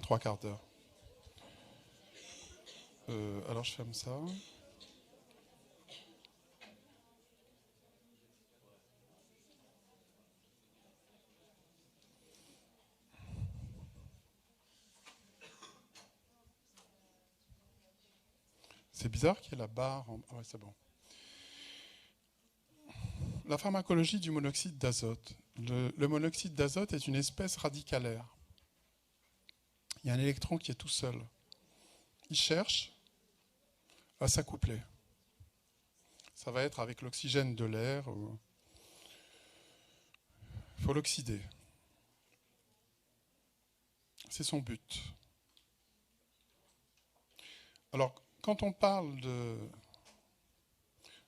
Trois quarts d'heure. Alors je ferme ça. C'est bizarre qu'il y ait la barre. Ah ouais, c'est bon. La pharmacologie du monoxyde d'azote. Le monoxyde d'azote est une espèce radicalaire. Il y a un électron qui est tout seul. Il cherche à s'accoupler. Ça va être avec l'oxygène de l'air. Il faut l'oxyder. C'est son but. Alors, quand on parle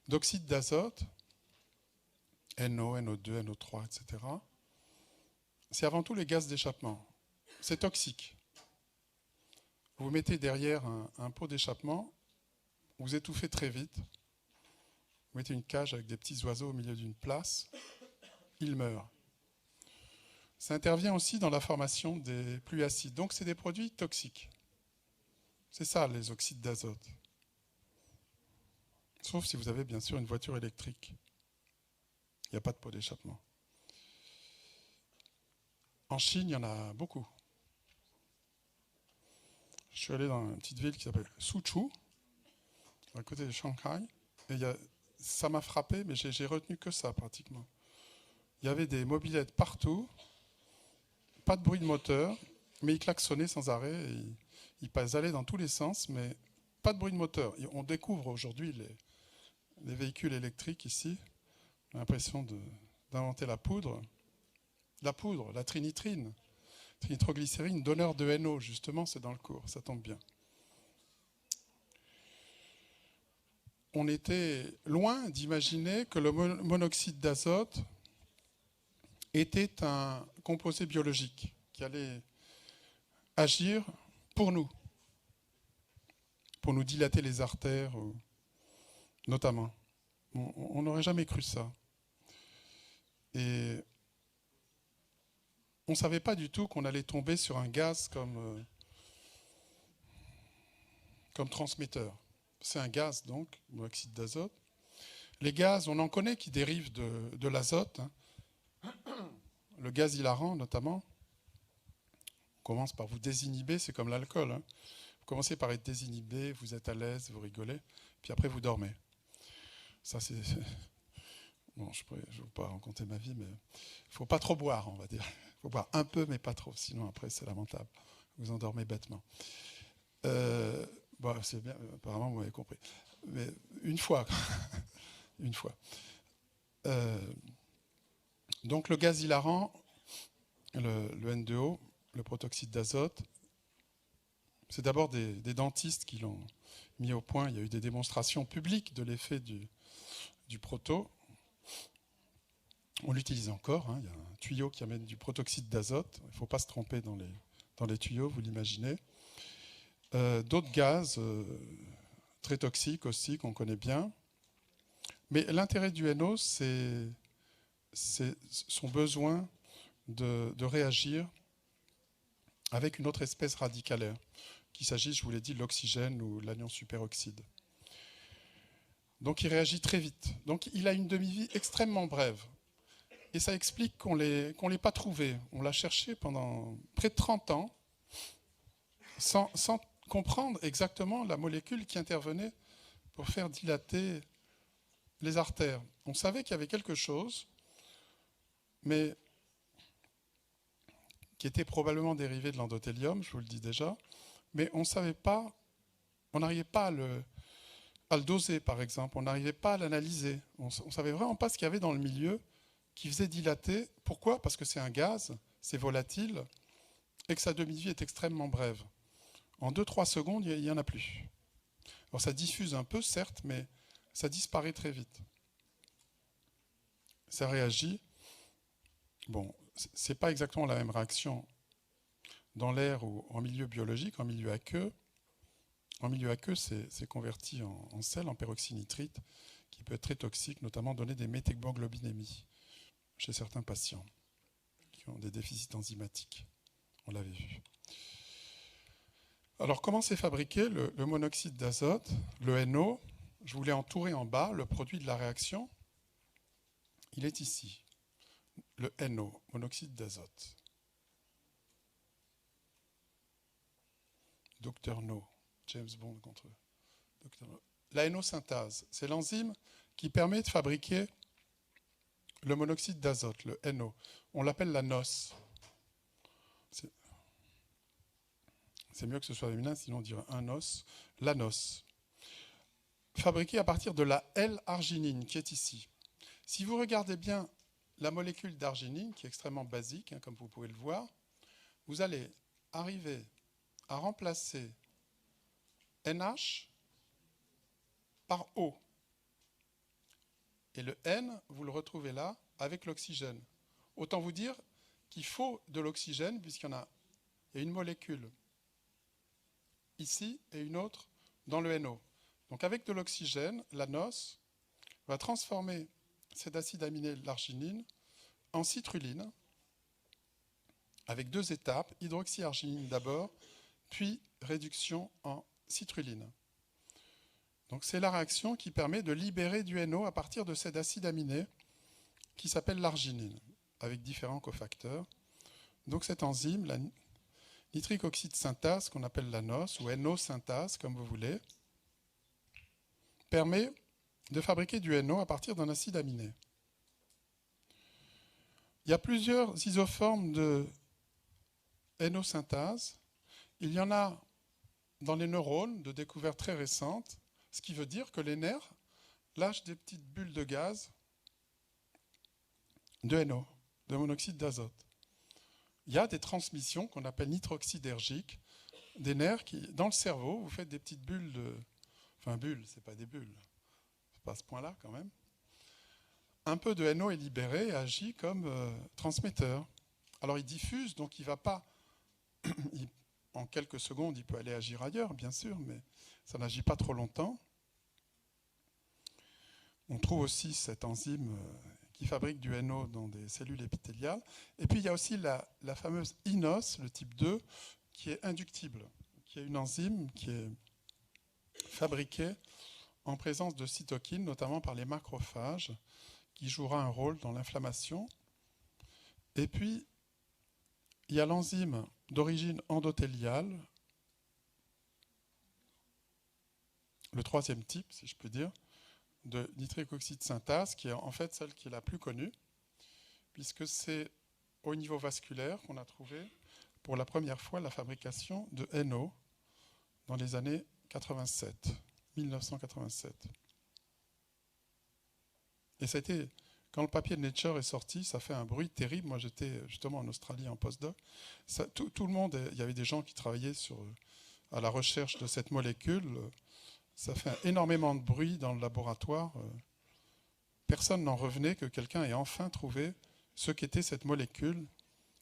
d'oxyde d'azote, NO, NO2, NO3, etc., c'est avant tout les gaz d'échappement. C'est toxique. Vous mettez derrière un pot d'échappement, vous étouffez très vite. Vous mettez une cage avec des petits oiseaux au milieu d'une place, ils meurent. Ça intervient aussi dans la formation des pluies acides. Donc c'est des produits toxiques. C'est ça les oxydes d'azote. Sauf si vous avez bien sûr une voiture électrique. Il n'y a pas de pot d'échappement. En Chine, il y en a beaucoup. Je suis allé dans une petite ville qui s'appelle Suzhou, à côté de Shanghai. Et ça m'a frappé, mais j'ai retenu que ça pratiquement. Il y avait des mobylettes partout, pas de bruit de moteur, mais ils klaxonnaient sans arrêt. Ils allaient dans tous les sens, mais pas de bruit de moteur. Et on découvre aujourd'hui les véhicules électriques ici. On a l'impression d'inventer la poudre. La poudre, la trinitrine, trinitroglycérine, donneur de NO, justement, c'est dans le cours, ça tombe bien. On était loin d'imaginer que le monoxyde d'azote était un composé biologique qui allait agir pour nous dilater les artères, notamment. On n'aurait jamais cru ça. Et on ne savait pas du tout qu'on allait tomber sur un gaz comme transmetteur. C'est un gaz, donc, monoxyde d'azote. Les gaz, on en connaît qui dérivent de l'azote. Hein. Le gaz hilarant, notamment. On commence par vous désinhiber, c'est comme l'alcool. Hein. Vous commencez par être désinhibé, vous êtes à l'aise, vous rigolez, puis après vous dormez. Ça, c'est... Bon, je ne vais pas raconter ma vie, mais il ne faut pas trop boire, on va dire. Il faut boire un peu, mais pas trop, sinon après c'est lamentable. Vous endormez bêtement. Bon, c'est bien, apparemment vous m'avez compris. Mais une fois, une fois. Donc le gaz hilarant, le N2O, le protoxyde d'azote, c'est d'abord des dentistes qui l'ont mis au point. Il y a eu des démonstrations publiques de l'effet du proto. On l'utilise encore. Hein. Il y a un tuyau qui amène du protoxyde d'azote. Il ne faut pas se tromper dans les tuyaux, vous l'imaginez. D'autres gaz très toxiques aussi, qu'on connaît bien. Mais l'intérêt du NO, c'est son besoin de réagir avec une autre espèce radicalaire, qu'il s'agisse, je vous l'ai dit, de l'oxygène ou l'anion superoxyde. Donc il réagit très vite. Donc il a une demi-vie extrêmement brève. Et ça explique qu'on l'ait pas trouvé. On l'a cherché pendant près de 30 ans, sans comprendre exactement la molécule qui intervenait pour faire dilater les artères. On savait qu'il y avait quelque chose, mais qui était probablement dérivé de l'endothélium, je vous le dis déjà, mais on ne savait pas, on n'arrivait pas à le doser, par exemple, on n'arrivait pas à l'analyser. On ne savait vraiment pas ce qu'il y avait dans le milieu qui faisait dilater. Pourquoi ? Parce que c'est un gaz, c'est volatile, et que sa demi-vie est extrêmement brève. En 2-3 secondes, il n'y en a plus. Alors ça diffuse un peu, certes, mais ça disparaît très vite. Ça réagit. Bon, ce n'est pas exactement la même réaction dans l'air ou en milieu biologique, en milieu aqueux. En milieu aqueux, c'est converti en sel, en peroxynitrite, qui peut être très toxique, notamment donner des méthégmoglobinémies chez certains patients qui ont des déficits enzymatiques. On l'avait vu. Alors, comment c'est fabriqué le monoxyde d'azote, le NO? Je voulais entourer en bas le produit de la réaction. Il est ici, le NO, monoxyde d'azote. Dr No, James Bond contre Dr No. La NO-synthase, c'est l'enzyme qui permet de fabriquer le monoxyde d'azote, le NO. On l'appelle la NOS. C'est mieux que ce soit féminin, sinon on dirait un os. La NOS. Fabriquée à partir de la L-arginine qui est ici. Si vous regardez bien la molécule d'arginine, qui est extrêmement basique, comme vous pouvez le voir, vous allez arriver à remplacer NH par O. Et le N, vous le retrouvez là avec l'oxygène. Autant vous dire qu'il faut de l'oxygène, puisqu'il y a une molécule ici et une autre dans le NO. Donc avec de l'oxygène, la NOS va transformer cet acide aminé, l'arginine, en citruline, avec 2 étapes, hydroxyarginine d'abord, puis réduction en citruline. Donc c'est la réaction qui permet de libérer du NO à partir de cet acide aminé qui s'appelle l'arginine, avec différents cofacteurs. Donc cette enzyme, la nitrique oxyde synthase, qu'on appelle la NOS, ou NO-synthase, comme vous voulez, permet de fabriquer du NO à partir d'un acide aminé. Il y a plusieurs isoformes de NO-synthase. Il y en a dans les neurones, de découvertes très récentes, ce qui veut dire que les nerfs lâchent des petites bulles de gaz de NO, de monoxyde d'azote. Il y a des transmissions qu'on appelle nitroxydergiques, des nerfs qui, dans le cerveau, vous faites des petites bulles de... Enfin, bulles, ce n'est pas des bulles. C'est pas à ce point-là, quand même. Un peu de NO est libéré et agit comme transmetteur. Alors, il diffuse, donc il ne va pas... en quelques secondes, il peut aller agir ailleurs, bien sûr, mais ça n'agit pas trop longtemps. On trouve aussi cette enzyme qui fabrique du NO dans des cellules épithéliales. Et puis, il y a aussi la fameuse INOS, le type 2, qui est inductible, qui est une enzyme qui est fabriquée en présence de cytokines, notamment par les macrophages, qui jouera un rôle dans l'inflammation. Et puis, il y a l'enzyme d'origine endothéliale, le 3e type, si je peux dire, de nitrique oxyde synthase, qui est en fait celle qui est la plus connue, puisque c'est au niveau vasculaire qu'on a trouvé pour la première fois la fabrication de NO dans les années 1987. Et ça a été, quand le papier de Nature est sorti, ça fait un bruit terrible. Moi, j'étais justement en Australie en postdoc. Tout le monde, il y avait des gens qui travaillaient à la recherche de cette molécule. Ça fait énormément de bruit dans le laboratoire. Personne n'en revenait que quelqu'un ait enfin trouvé ce qu'était cette molécule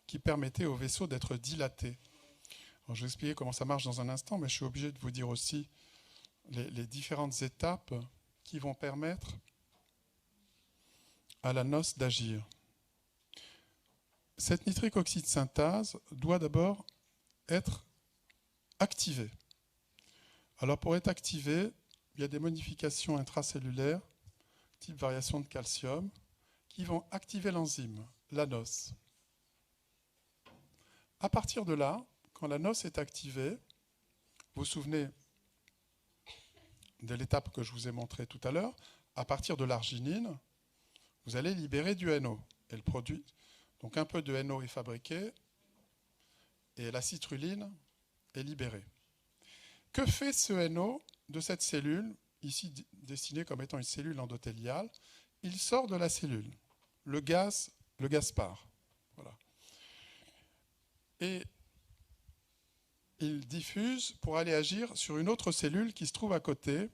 qui permettait au vaisseau d'être dilaté. Alors, je vais expliquer comment ça marche dans un instant, mais je suis obligé de vous dire aussi les différentes étapes qui vont permettre à la NOS d'agir. Cette nitrique oxyde synthase doit d'abord être activée. Alors pour être activée, il y a des modifications intracellulaires, type variation de calcium, qui vont activer l'enzyme, la NOS. À partir de là, quand la NOS est activée, vous vous souvenez de l'étape que je vous ai montrée tout à l'heure, à partir de l'arginine, vous allez libérer du NO. Et le produit, donc un peu de NO est fabriqué et la citruline est libérée. Que fait ce NO de cette cellule, ici dessinée comme étant une cellule endothéliale? Il sort de la cellule. Le gaz part. Voilà. Et il diffuse pour aller agir sur une autre cellule qui se trouve à côté,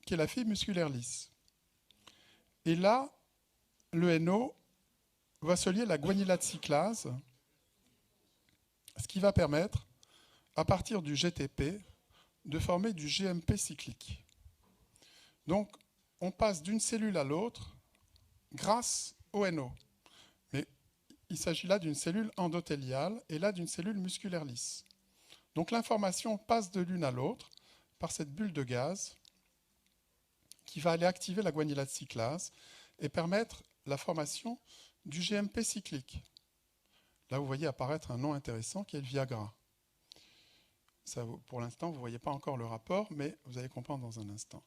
qui est la fibre musculaire lisse. Et là, le NO va se lier à la guanylate cyclase, ce qui va permettre, à partir du GTP, de former du GMP cyclique. Donc, on passe d'une cellule à l'autre grâce au NO. Mais il s'agit là d'une cellule endothéliale et là d'une cellule musculaire lisse. Donc l'information passe de l'une à l'autre par cette bulle de gaz qui va aller activer la guanylate cyclase et permettre la formation du GMP cyclique. Là, vous voyez apparaître un nom intéressant qui est le Viagra. Ça, pour l'instant, vous ne voyez pas encore le rapport, mais vous allez comprendre dans un instant.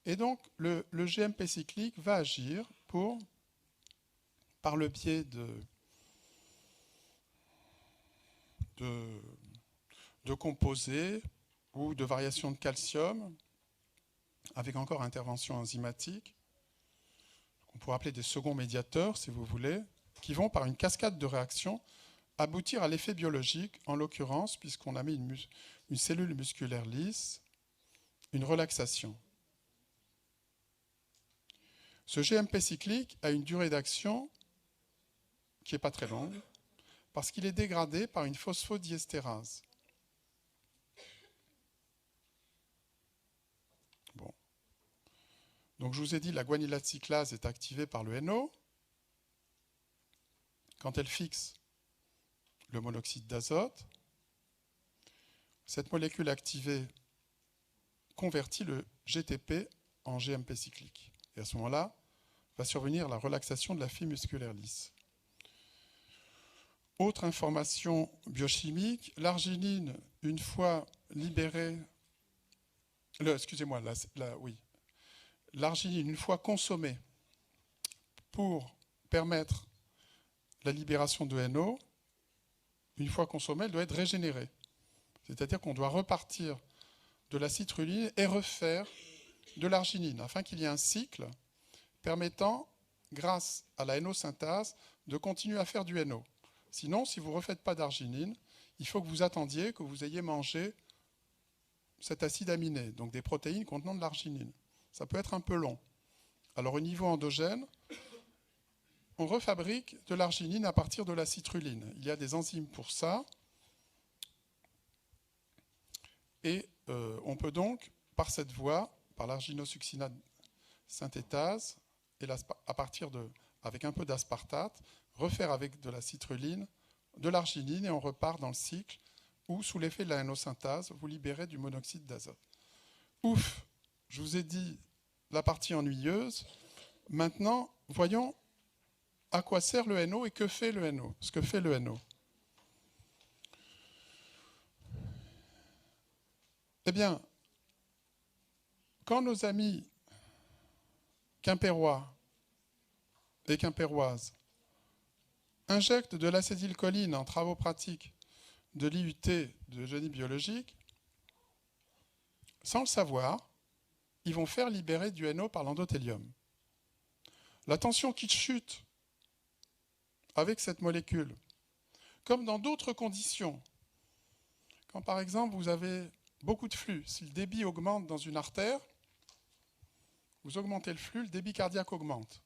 Et donc, le GMP cyclique va agir par le biais de composés ou de variations de calcium, avec encore intervention enzymatique, qu'on pourrait appeler des seconds médiateurs, si vous voulez, qui vont, par une cascade de réactions, aboutir à l'effet biologique, en l'occurrence, puisqu'on a mis une cellule musculaire lisse, une relaxation. Ce GMP cyclique a une durée d'action qui n'est pas très longue, parce qu'il est dégradé par une phosphodiesterase. Bon. Donc je vous ai dit, la guanylate cyclase est activée par le NO. Quand elle fixe le monoxyde d'azote, cette molécule activée convertit le GTP en GMP cyclique. Et à ce moment-là, va survenir la relaxation de la fibre musculaire lisse. Autre information biochimique, l'arginine, une fois libérée, l'arginine, une fois consommée pour permettre la libération de NO, une fois consommée, elle doit être régénérée. C'est-à-dire qu'on doit repartir de la citrulline et refaire de l'arginine, afin qu'il y ait un cycle permettant, grâce à la NO-synthase, de continuer à faire du NO. Sinon, si vous ne refaites pas d'arginine, il faut que vous attendiez que vous ayez mangé cet acide aminé, donc des protéines contenant de l'arginine. Ça peut être un peu long. Alors au niveau endogène, on refabrique de l'arginine à partir de la citrulline. Il y a des enzymes pour ça. Et on peut donc, par cette voie, par l'arginosuccinate synthétase, et à partir avec un peu d'aspartate, refaire avec de la citrulline, de l'arginine, et on repart dans le cycle où, sous l'effet de la NO-synthase, vous libérez du monoxyde d'azote. Ouf, je vous ai dit la partie ennuyeuse. Maintenant, voyons à quoi sert le NO et que fait le NO, ce que fait le NO. Eh bien, quand nos amis quimpérois et quimpéroises injectent de l'acétylcholine en travaux pratiques de l'IUT de génie biologique, sans le savoir, ils vont faire libérer du NO par l'endothélium. La tension qui chute avec cette molécule, comme dans d'autres conditions, quand par exemple vous avez beaucoup de flux, si le débit augmente dans une artère, vous augmentez le flux, le débit cardiaque augmente.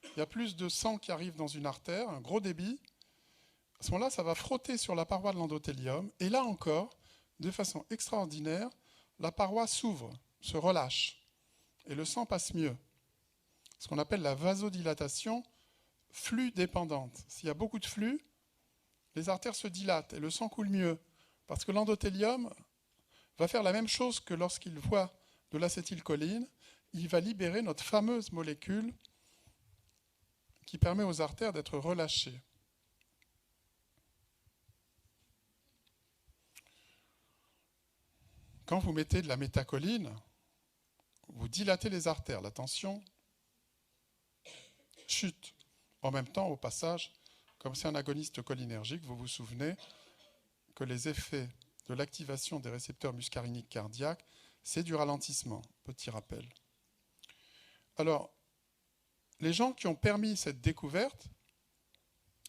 Il y a plus de sang qui arrive dans une artère, un gros débit. À ce moment-là, ça va frotter sur la paroi de l'endothélium. Et là encore, de façon extraordinaire, la paroi s'ouvre, se relâche. Et le sang passe mieux. Ce qu'on appelle la vasodilatation flux dépendante. S'il y a beaucoup de flux, les artères se dilatent et le sang coule mieux. Parce que l'endothélium va faire la même chose que lorsqu'il voit de l'acétylcholine. Il va libérer notre fameuse molécule qui permet aux artères d'être relâchées. Quand vous mettez de la métacholine, vous dilatez les artères, la tension chute. En même temps, au passage, comme c'est un agoniste cholinergique, vous vous souvenez que les effets de l'activation des récepteurs muscariniques cardiaques, c'est du ralentissement. Petit rappel. Alors, les gens qui ont permis cette découverte,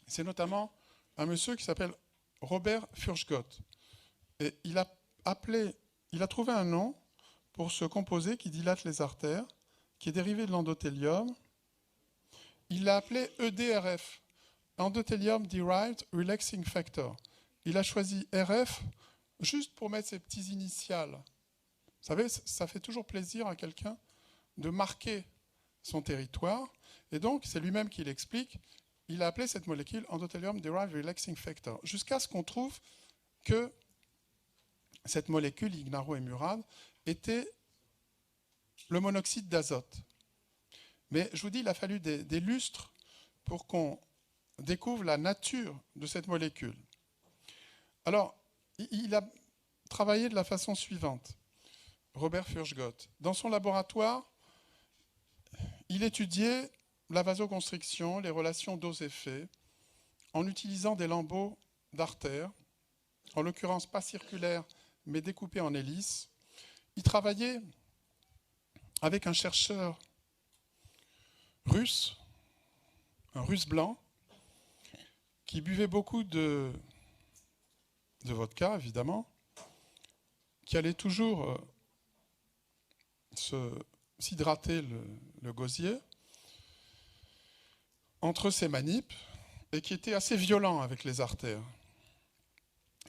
c'est notamment un monsieur qui s'appelle Robert Furchgott. Et il a trouvé un nom pour ce composé qui dilate les artères, qui est dérivé de l'endothélium. Il l'a appelé EDRF, Endothelium Derived Relaxing Factor. Il a choisi RF juste pour mettre ses petits initiales. Vous savez, ça fait toujours plaisir à quelqu'un de marquer son territoire. Et donc, c'est lui-même qui l'explique. Il a appelé cette molécule Endothelium Derived Relaxing Factor, jusqu'à ce qu'on trouve que cette molécule, Ignaro et Murad, était le monoxyde d'azote. Mais je vous dis, il a fallu des lustres pour qu'on découvre la nature de cette molécule. Alors, il a travaillé de la façon suivante, Robert Furchgott. Dans son laboratoire, il étudiait la vasoconstriction, les relations dose-effet, en utilisant des lambeaux d'artères, en l'occurrence pas circulaires, mais découpés en hélices. Il travaillait avec un chercheur russe, un russe blanc, qui buvait beaucoup de vodka, évidemment, qui allait toujours s'hydrater le gosier entre ses manips et qui était assez violent avec les artères.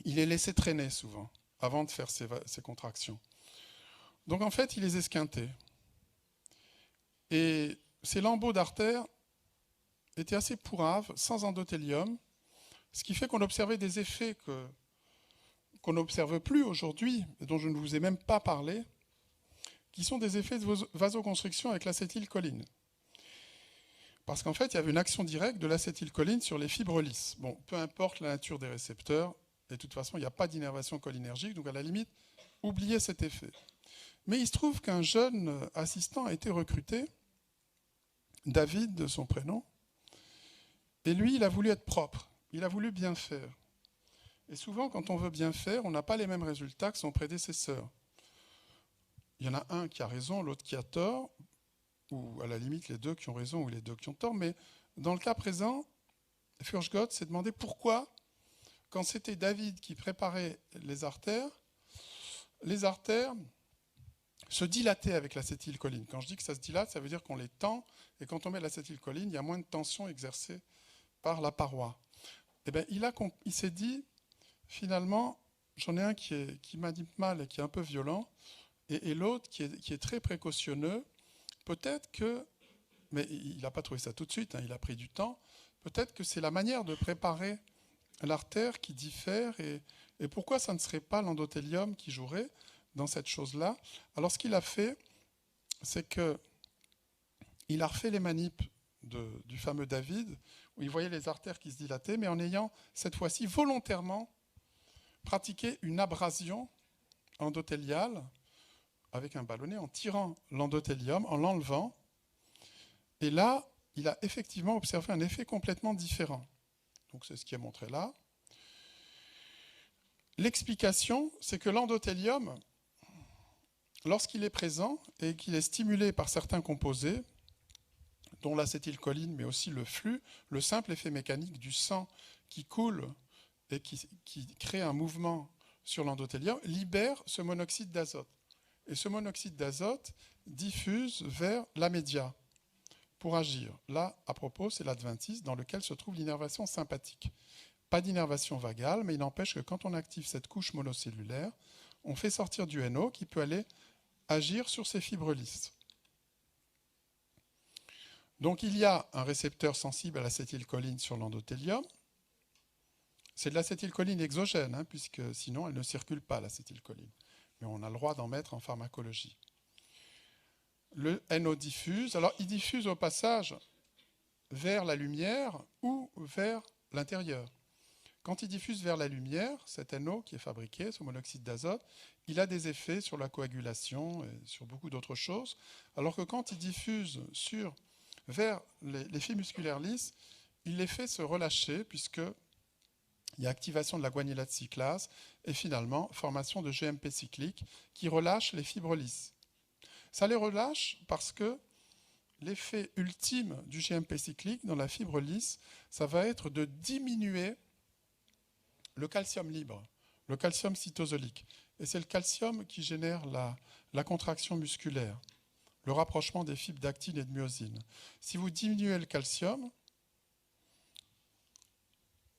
Il les laissait traîner souvent avant de faire ses contractions. Donc en fait, il les esquintait. Et ces lambeaux d'artères étaient assez pourraves, sans endothélium, ce qui fait qu'on observait des effets qu'on n'observe plus aujourd'hui, et dont je ne vous ai même pas parlé, qui sont des effets de vasoconstriction avec l'acétylcholine. Parce qu'en fait, il y avait une action directe de l'acétylcholine sur les fibres lisses. Bon, peu importe la nature des récepteurs, et de toute façon, il n'y a pas d'innervation cholinergique, donc à la limite, oubliez cet effet. Mais il se trouve qu'un jeune assistant a été recruté, David de son prénom, et lui, il a voulu être propre, il a voulu bien faire. Et souvent, quand on veut bien faire, on n'a pas les mêmes résultats que son prédécesseur. Il y en a un qui a raison, l'autre qui a tort, ou à la limite les deux qui ont raison ou les deux qui ont tort, mais dans le cas présent, Furchgott s'est demandé pourquoi, quand c'était David qui préparait les artères se dilataient avec l'acétylcholine. Quand je dis que ça se dilate, ça veut dire qu'on les tend, et quand on met de l'acétylcholine, il y a moins de tension exercée par la paroi. Eh bien, il s'est dit, finalement, j'en ai un qui m'anime mal et qui est un peu violent, et l'autre qui est très précautionneux. Peut-être que, mais il n'a pas trouvé ça tout de suite, il a pris du temps, peut-être que c'est la manière de préparer l'artère qui diffère, et pourquoi ça ne serait pas l'endothélium qui jouerait dans cette chose-là. Alors ce qu'il a fait, c'est qu'il a refait les manips du fameux David, où il voyait les artères qui se dilataient, mais en ayant cette fois-ci volontairement pratiqué une abrasion endothéliale avec un ballonnet, en tirant l'endothélium, en l'enlevant. Et là, il a effectivement observé un effet complètement différent. Donc c'est ce qui est montré là. L'explication, c'est que l'endothélium, lorsqu'il est présent et qu'il est stimulé par certains composés, dont l'acétylcholine, mais aussi le flux, le simple effet mécanique du sang qui coule et qui crée un mouvement sur l'endothélium, libère ce monoxyde d'azote. Et ce monoxyde d'azote diffuse vers la média pour agir. Là, à propos, c'est l'adventice dans lequel se trouve l'innervation sympathique. Pas d'innervation vagale, mais il n'empêche que quand on active cette couche monocellulaire, on fait sortir du NO qui peut aller agir sur ces fibres lisses. Donc il y a un récepteur sensible à l'acétylcholine sur l'endothélium. C'est de l'acétylcholine exogène, puisque sinon elle ne circule pas, l'acétylcholine. Mais on a le droit d'en mettre en pharmacologie. Le NO diffuse. Alors il diffuse au passage vers la lumière ou vers l'intérieur. Quand il diffuse vers la lumière, cet NO qui est fabriqué, ce monoxyde d'azote, il a des effets sur la coagulation et sur beaucoup d'autres choses, alors que quand il diffuse vers les fibres musculaires lisses, il les fait se relâcher puisqu'il y a activation de la guanylate cyclase et finalement formation de GMP cyclique qui relâche les fibres lisses. Ça les relâche parce que l'effet ultime du GMP cyclique dans la fibre lisse, ça va être de diminuer le calcium libre, le calcium cytosolique. Et c'est le calcium qui génère la contraction musculaire, le rapprochement des fibres d'actine et de myosine. Si vous diminuez le calcium,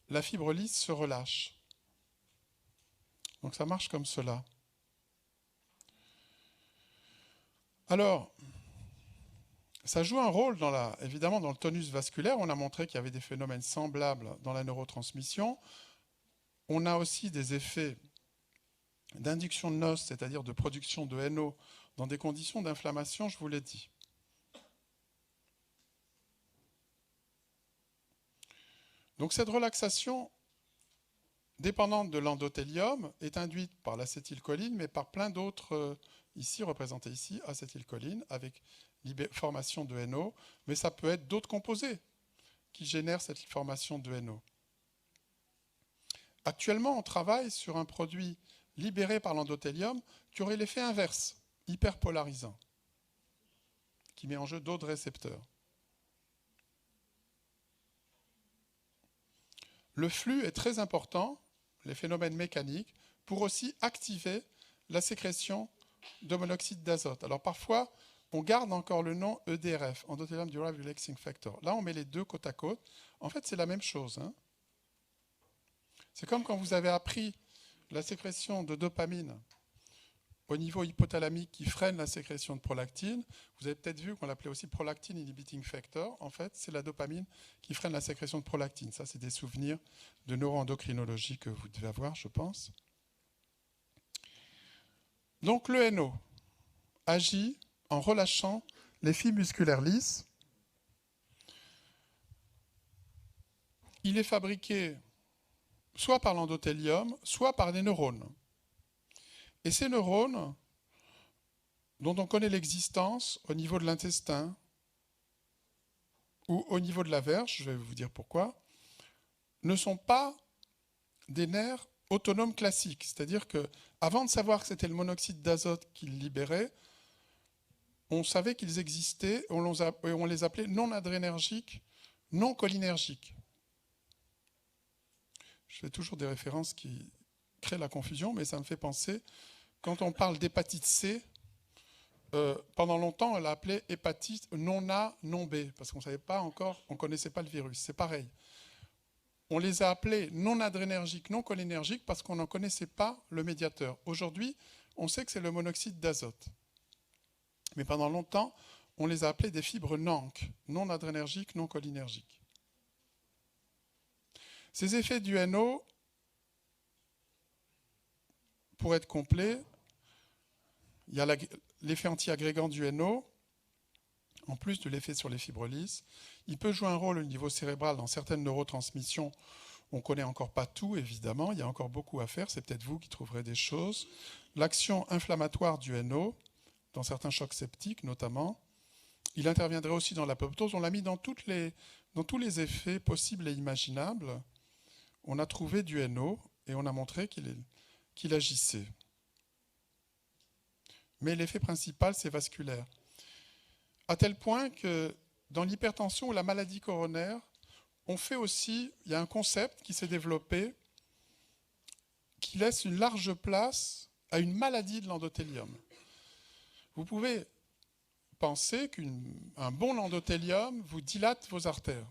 la fibre lisse se relâche. Donc ça marche comme cela. Alors, ça joue un rôle évidemment dans le tonus vasculaire. On a montré qu'il y avait des phénomènes semblables dans la neurotransmission. On a aussi des effets d'induction de NOS, c'est-à-dire de production de NO dans des conditions d'inflammation, je vous l'ai dit. Donc cette relaxation dépendante de l'endothélium est induite par l'acétylcholine, mais par plein d'autres, ici représentés ici, acétylcholine, avec formation de NO, mais ça peut être d'autres composés qui génèrent cette formation de NO. Actuellement, on travaille sur un produit libéré par l'endothélium qui aurait l'effet inverse, hyperpolarisant, qui met en jeu d'autres récepteurs. Le flux est très important, les phénomènes mécaniques, pour aussi activer la sécrétion de monoxyde d'azote. Alors parfois, on garde encore le nom EDRF, Endothelin Derived Relaxing Factor. Là, on met les deux côte à côte. En fait, c'est la même chose. Hein. C'est comme quand vous avez appris la sécrétion de dopamine au niveau hypothalamique qui freine la sécrétion de prolactine. Vous avez peut-être vu qu'on l'appelait aussi prolactine inhibiting factor. En fait, c'est la dopamine qui freine la sécrétion de prolactine. Ça, c'est des souvenirs de neuroendocrinologie que vous devez avoir, je pense. Donc, le NO agit en relâchant les fibres musculaires lisses. Il est fabriqué soit par l'endothélium, soit par des neurones. Et ces neurones, dont on connaît l'existence au niveau de l'intestin ou au niveau de la verge, je vais vous dire pourquoi, ne sont pas des nerfs autonomes classiques. C'est-à-dire qu'avant de savoir que c'était le monoxyde d'azote qu'ils libéraient, on savait qu'ils existaient et on les appelait non adrénergiques, non cholinergiques. Je fais toujours des références qui créent la confusion, mais ça me fait penser, quand on parle d'hépatite C, pendant longtemps, on l'a appelée hépatite non A, non B, parce qu'on ne savait pas encore, on ne connaissait pas le virus. C'est pareil. On les a appelés non adrénergiques, non cholinergiques, parce qu'on n'en connaissait pas le médiateur. Aujourd'hui, on sait que c'est le monoxyde d'azote. Mais pendant longtemps, on les a appelés des fibres NANC, non adrénergiques, non cholinergiques. Ces effets du NO, pour être complet, il y a l'effet anti-agrégant du NO, en plus de l'effet sur les fibres lisses. Il peut jouer un rôle au niveau cérébral dans certaines neurotransmissions. On ne connaît encore pas tout, évidemment. Il y a encore beaucoup à faire. C'est peut-être vous qui trouverez des choses. L'action inflammatoire du NO, dans certains chocs septiques notamment. Il interviendrait aussi dans l'apoptose. On l'a mis dans tous les effets possibles et imaginables. On a trouvé du NO et on a montré qu'il agissait. Mais l'effet principal, c'est vasculaire. À tel point que dans l'hypertension ou la maladie coronaire, il y a un concept qui s'est développé qui laisse une large place à une maladie de l'endothélium. Vous pouvez penser qu'un bon endothélium vous dilate vos artères.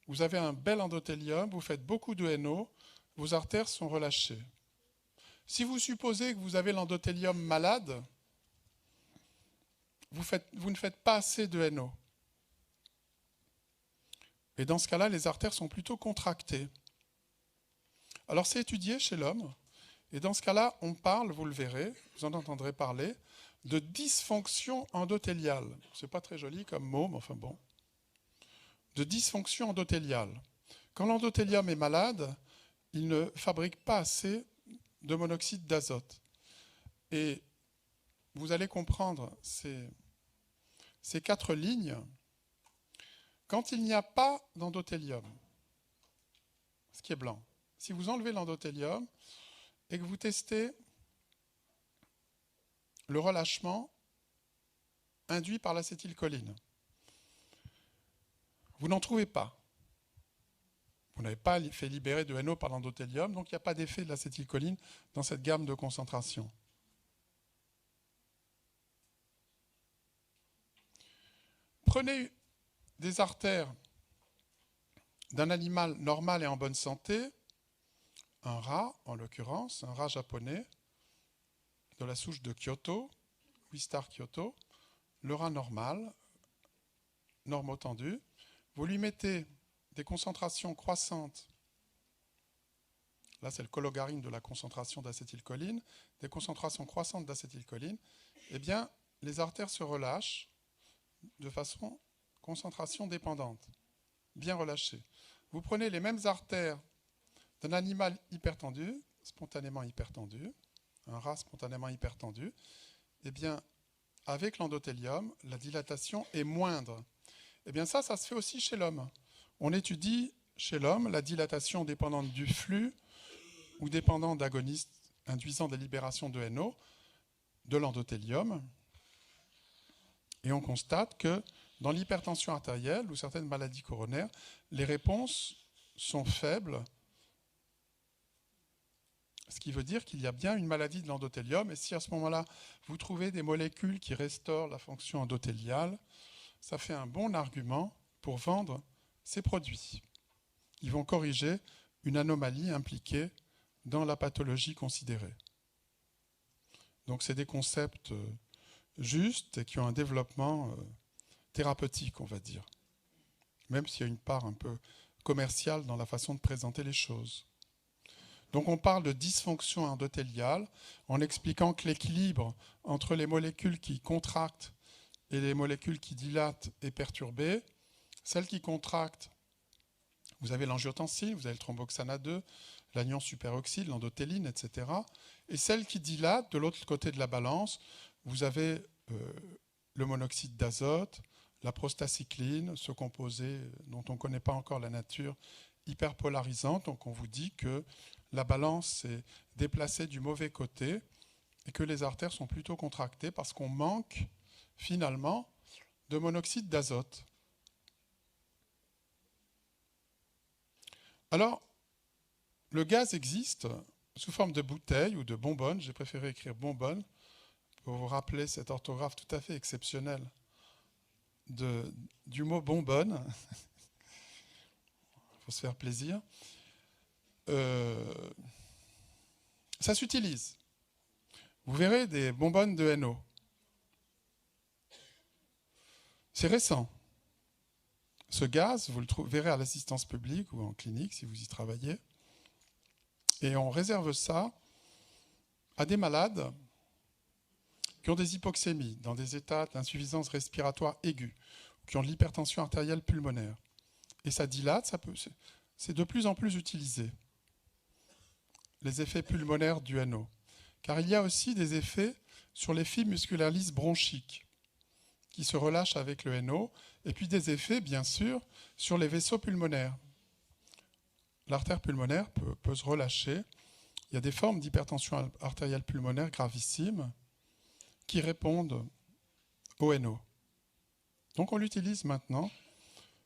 Vous avez un bel endothélium, vous faites beaucoup de NO, vos artères sont relâchées. Si vous supposez que vous avez l'endothélium malade, vous ne faites pas assez de NO. Et dans ce cas-là, les artères sont plutôt contractées. Alors c'est étudié chez l'homme, et dans ce cas-là, on parle, vous le verrez, vous en entendrez parler, de dysfonction endothéliale. C'est pas très joli comme mot, mais enfin bon. De dysfonction endothéliale. Quand l'endothélium est malade, il ne fabrique pas assez de monoxyde d'azote. Et vous allez comprendre ces 4 lignes. Quand il n'y a pas d'endothélium, ce qui est blanc, si vous enlevez l'endothélium et que vous testez le relâchement induit par l'acétylcholine, vous n'en trouvez pas. Vous n'avez pas fait libérer de NO par l'endothélium, donc il n'y a pas d'effet de l'acétylcholine dans cette gamme de concentration. Prenez des artères d'un animal normal et en bonne santé, un rat en l'occurrence, un rat japonais de la souche de Kyoto, Wistar Kyoto, le rat normal, normotendu, vous lui mettez des concentrations croissantes là c'est le cologarine de la concentration d'acétylcholine, des concentrations croissantes d'acétylcholine, eh bien, les artères se relâchent de façon concentration dépendante, bien relâchées. Vous prenez les mêmes artères d'un animal hypertendu, spontanément hypertendu, un rat spontanément hypertendu, eh bien, avec l'endothélium, la dilatation est moindre. Eh bien, ça se fait aussi chez l'homme. On étudie chez l'homme la dilatation dépendante du flux ou dépendante d'agonistes induisant des libérations de NO, de l'endothélium. Et on constate que dans l'hypertension artérielle ou certaines maladies coronaires, les réponses sont faibles, ce qui veut dire qu'il y a bien une maladie de l'endothélium. Et si à ce moment-là, vous trouvez des molécules qui restaurent la fonction endothéliale, ça fait un bon argument pour vendre ces produits. Ils vont corriger une anomalie impliquée dans la pathologie considérée. Donc c'est des concepts justes et qui ont un développement thérapeutique, on va dire. Même s'il y a une part un peu commerciale dans la façon de présenter les choses. Donc on parle de dysfonction endothéliale en expliquant que l'équilibre entre les molécules qui contractent et les molécules qui dilatent est perturbé. Celles qui contractent, vous avez l'angiotensine, vous avez le thromboxane 2, l'anion superoxyde, l'endothéline, etc. Et celles qui dilatent, de l'autre côté de la balance, vous avez le monoxyde d'azote, la prostacycline, ce composé dont on ne connaît pas encore la nature, hyperpolarisante. Donc on vous dit que la balance est déplacée du mauvais côté et que les artères sont plutôt contractées parce qu'on manque finalement de monoxyde d'azote. Alors, le gaz existe sous forme de bouteilles ou de bonbonnes. J'ai préféré écrire bonbonnes pour vous rappeler cette orthographe tout à fait exceptionnelle du mot bonbonne. Il faut se faire plaisir. Ça s'utilise. Vous verrez des bonbonnes de NO. C'est récent. Ce gaz, vous le verrez à l'assistance publique ou en clinique si vous y travaillez. Et on réserve ça à des malades qui ont des hypoxémies, dans des états d'insuffisance respiratoire aiguë, qui ont de l'hypertension artérielle pulmonaire. Et ça dilate, c'est de plus en plus utilisé, les effets pulmonaires du NO. Car il y a aussi des effets sur les fibres musculaires lisses bronchiques qui se relâchent avec le NO, et puis des effets, bien sûr, sur les vaisseaux pulmonaires. L'artère pulmonaire peut se relâcher. Il y a des formes d'hypertension artérielle pulmonaire gravissimes qui répondent au NO. Donc on l'utilise maintenant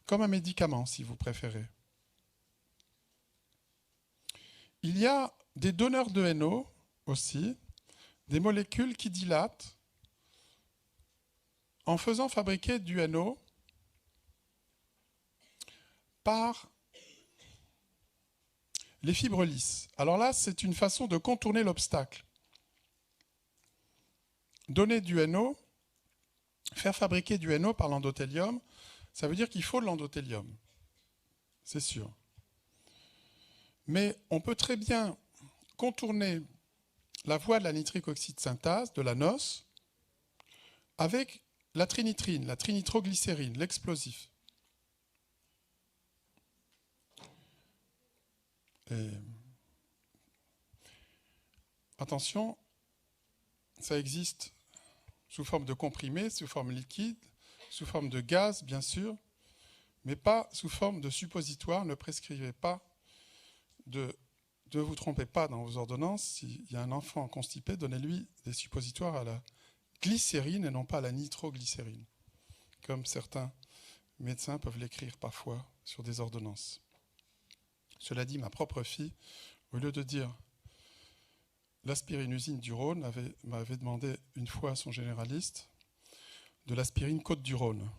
comme un médicament, si vous préférez. Il y a des donneurs de NO aussi, des molécules qui dilatent en faisant fabriquer du NO par les fibres lisses. Alors là, c'est une façon de contourner l'obstacle. Donner du NO, faire fabriquer du NO par l'endothélium, ça veut dire qu'il faut de l'endothélium. C'est sûr. Mais on peut très bien contourner la voie de la nitrique oxyde synthase, de la NOS, avec la trinitrine, la trinitroglycérine, l'explosif. Et attention, ça existe sous forme de comprimé, sous forme liquide, sous forme de gaz, bien sûr, mais pas sous forme de suppositoire. Ne prescrivez pas, ne vous trompez pas dans vos ordonnances. S'il y a un enfant constipé, donnez-lui des suppositoires à la glycérine et non pas à la nitroglycérine, comme certains médecins peuvent l'écrire parfois sur des ordonnances. Cela dit, ma propre fille, au lieu de dire l'aspirinusine du Rhône, m'avait demandé une fois à son généraliste de l'aspirine Côte du Rhône.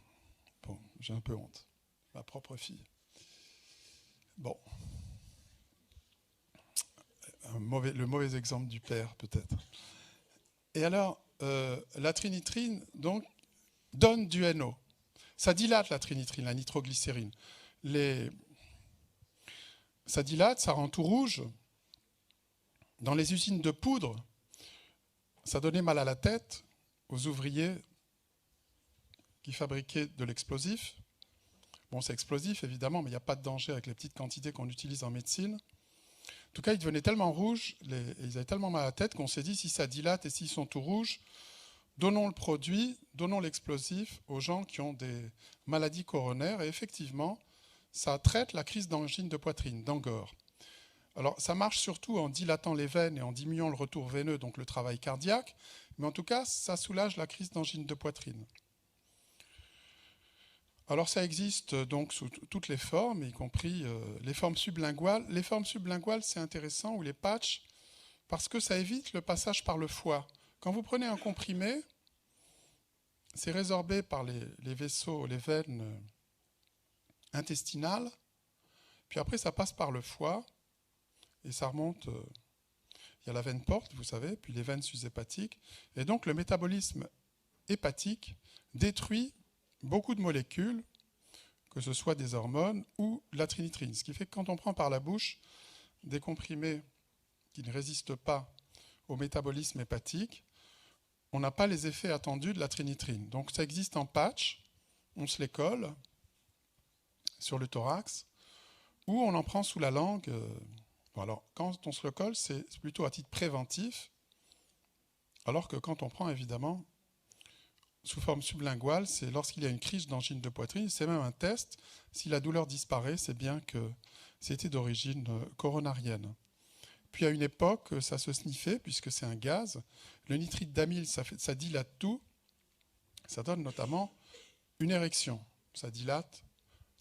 Bon, j'ai un peu honte. Ma propre fille. Bon. Le mauvais exemple du père, peut-être. Et alors, la trinitrine, donc, donne du NO. Ça dilate la trinitrine, la nitroglycérine. Ça dilate, ça rend tout rouge. Dans les usines de poudre, ça donnait mal à la tête aux ouvriers qui fabriquaient de l'explosif. Bon, c'est explosif, évidemment, mais il n'y a pas de danger avec les petites quantités qu'on utilise en médecine. En tout cas, ils devenaient tellement rouges, ils avaient tellement mal à la tête qu'on s'est dit, si ça dilate et s'ils sont tout rouges, donnons le produit, donnons l'explosif aux gens qui ont des maladies coronaires. Et effectivement, ça traite la crise d'angine de poitrine, d'angor. Alors, ça marche surtout en dilatant les veines et en diminuant le retour veineux, donc le travail cardiaque. Mais en tout cas, ça soulage la crise d'angine de poitrine. Alors ça existe donc sous toutes les formes, y compris les formes sublinguales. Les formes sublinguales, c'est intéressant, ou les patchs, parce que ça évite le passage par le foie. Quand vous prenez un comprimé, c'est résorbé par les vaisseaux, les veines intestinales, puis après ça passe par le foie, et ça remonte, il y a la veine porte, vous savez, puis les veines sus-hépatiques, et donc le métabolisme hépatique détruit beaucoup de molécules, que ce soit des hormones ou de la trinitrine. Ce qui fait que quand on prend par la bouche des comprimés qui ne résistent pas au métabolisme hépatique, on n'a pas les effets attendus de la trinitrine. Donc ça existe en patch, on se les colle sur le thorax, ou on en prend sous la langue. Bon, alors, quand on se le colle, c'est plutôt à titre préventif, alors que quand on prend, évidemment, sous forme sublinguale, c'est lorsqu'il y a une crise d'angine de poitrine, c'est même un test. Si la douleur disparaît, c'est bien que c'était d'origine coronarienne. Puis à une époque, ça se sniffait, puisque c'est un gaz. Le nitrite d'amyle, ça dilate tout. Ça donne notamment une érection. Ça dilate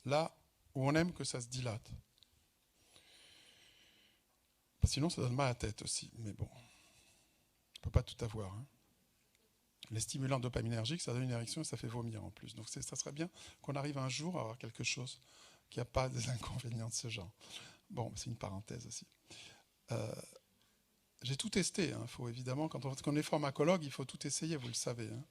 là où on aime que ça se dilate. Sinon, ça donne mal à la tête aussi. Mais bon, on ne peut pas tout avoir. Hein. Les stimulants dopaminergiques, ça donne une érection et ça fait vomir en plus. Donc ça serait bien qu'on arrive un jour à avoir quelque chose qui n'a pas des inconvénients de ce genre. Bon, c'est une parenthèse aussi. J'ai tout testé. Hein. Faut, évidemment, quand on est pharmacologue, il faut tout essayer, vous le savez. Hein.